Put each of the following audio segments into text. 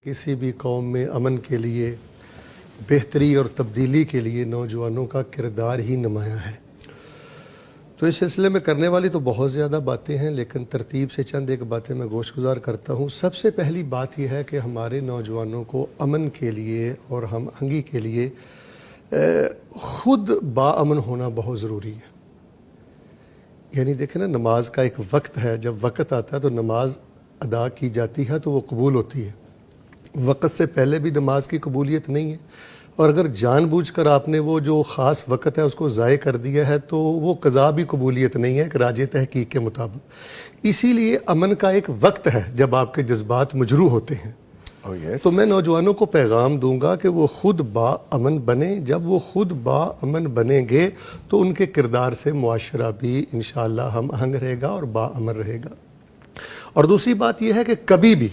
کسی بھی قوم میں امن کے لیے، بہتری اور تبدیلی کے لیے نوجوانوں کا کردار ہی نمایاں ہے۔ تو اس سلسلے میں کرنے والی تو بہت زیادہ باتیں ہیں، لیکن ترتیب سے چند ایک باتیں میں گوش گزار کرتا ہوں۔ سب سے پہلی بات یہ ہے کہ ہمارے نوجوانوں کو امن کے لیے اور ہم آہنگی کے لیے خود باامن ہونا بہت ضروری ہے۔ یعنی دیکھیں نا، نماز کا ایک وقت ہے، جب وقت آتا ہے تو نماز ادا کی جاتی ہے تو وہ قبول ہوتی ہے۔ وقت سے پہلے بھی نماز کی قبولیت نہیں ہے، اور اگر جان بوجھ کر آپ نے وہ جو خاص وقت ہے اس کو ضائع کر دیا ہے تو وہ قضا بھی قبولیت نہیں ہے ایک راجع تحقیق کے مطابق۔ اسی لیے امن کا ایک وقت ہے جب آپ کے جذبات مجروح ہوتے ہیں۔ تو میں نوجوانوں کو پیغام دوں گا کہ وہ خود باامن بنیں۔ جب وہ خود باامن بنیں گے تو ان کے کردار سے معاشرہ بھی انشاءاللہ ہم آہنگ رہے گا اور باامن رہے گا۔ اور دوسری بات یہ ہے کہ کبھی بھی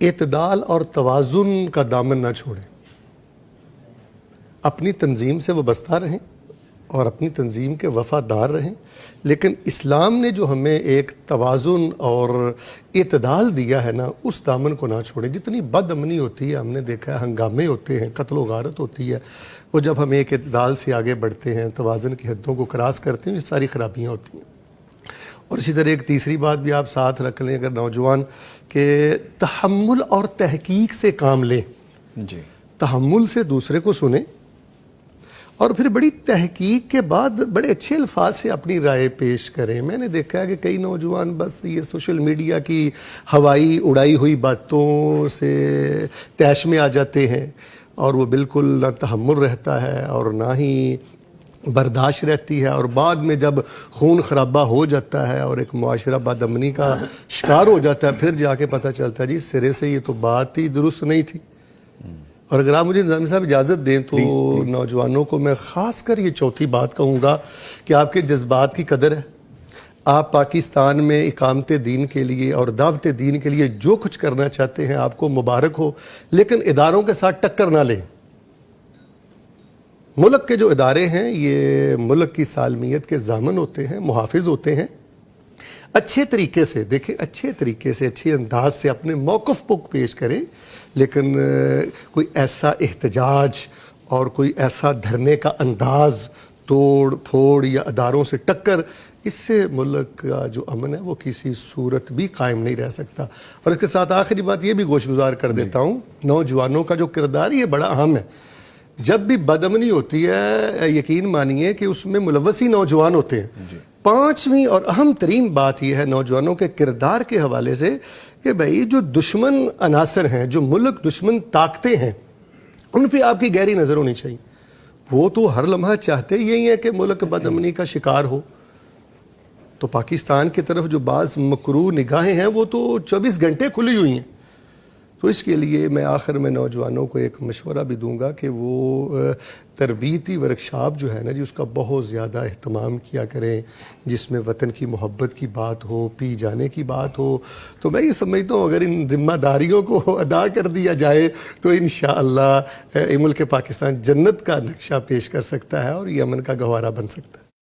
اعتدال اور توازن کا دامن نہ چھوڑیں۔ اپنی تنظیم سے وابستہ رہیں اور اپنی تنظیم کے وفادار رہیں، لیکن اسلام نے جو ہمیں ایک توازن اور اعتدال دیا ہے نا، اس دامن کو نہ چھوڑیں۔ جتنی بد امنی ہوتی ہے، ہم نے دیکھا ہے، ہنگامے ہوتے ہیں، قتل و غارت ہوتی ہے، وہ جب ہم ایک اعتدال سے آگے بڑھتے ہیں، توازن کی حدوں کو کراس کرتے ہیں، یہ ساری خرابیاں ہوتی ہیں۔ اور اسی طرح ایک تیسری بات بھی آپ ساتھ رکھ لیں اگر نوجوان، کہ تحمل اور تحقیق سے کام لیں۔ تحمل سے دوسرے کو سنیں اور پھر بڑی تحقیق کے بعد بڑے اچھے الفاظ سے اپنی رائے پیش کریں۔ میں نے دیکھا ہے کہ کئی نوجوان بس یہ سوشل میڈیا کی ہوائی اڑائی ہوئی باتوں سے طیش میں آ جاتے ہیں، اور وہ بالکل نہ تحمل رہتا ہے اور نہ ہی برداشت رہتی ہے، اور بعد میں جب خون خرابہ ہو جاتا ہے اور ایک معاشرہ بد امنی کا شکار ہو جاتا ہے، پھر جا کے پتہ چلتا ہے جی سرے سے یہ تو بات ہی درست نہیں تھی۔ اور اگر آپ مجھے نظامی صاحب اجازت دیں تو نوجوانوں کو میں خاص کر یہ چوتھی بات کہوں گا کہ آپ کے جذبات کی قدر ہے۔ آپ پاکستان میں اقامت دین کے لیے اور دعوت دین کے لیے جو کچھ کرنا چاہتے ہیں آپ کو مبارک ہو، لیکن اداروں کے ساتھ ٹکر نہ لیں۔ ملک کے جو ادارے ہیں یہ ملک کی سالمیت کے ضامن ہوتے ہیں، محافظ ہوتے ہیں۔ اچھے طریقے سے دیکھیں، اچھے طریقے سے، اچھے انداز سے اپنے موقف کو پیش کریں، لیکن کوئی ایسا احتجاج اور کوئی ایسا دھرنے کا انداز، توڑ پھوڑ یا اداروں سے ٹکر، اس سے ملک کا جو امن ہے وہ کسی صورت بھی قائم نہیں رہ سکتا۔ اور اس کے ساتھ آخری بات یہ بھی گوش گزار کر دیتا ہوں، نوجوانوں کا جو کردار یہ بڑا اہم ہے۔ جب بھی بد امنی ہوتی ہے یقین مانیے کہ اس میں ملوث ہی نوجوان ہوتے ہیں۔ پانچویں اور اہم ترین بات یہ ہے نوجوانوں کے کردار کے حوالے سے کہ بھائی جو دشمن عناصر ہیں، جو ملک دشمن طاقتیں ہیں، ان پہ آپ کی گہری نظر ہونی چاہیے۔ وہ تو ہر لمحہ چاہتے یہی ہے کہ ملک بد امنی کا شکار ہو۔ تو پاکستان کی طرف جو بعض مکروہ نگاہیں ہیں وہ تو 24 گھنٹے کھلی ہوئی ہیں۔ تو اس کے لیے میں آخر میں نوجوانوں کو ایک مشورہ بھی دوں گا کہ وہ تربیتی ورکشاپ جو ہے نا جی، اس کا بہت زیادہ اہتمام کیا کریں، جس میں وطن کی محبت کی بات ہو، پی جانے کی بات ہو۔ تو میں یہ سمجھتا ہوں اگر ان ذمہ داریوں کو ادا کر دیا جائے تو انشاءاللہ ملک پاکستان جنت کا نقشہ پیش کر سکتا ہے اور یہ امن کا گہوارہ بن سکتا ہے۔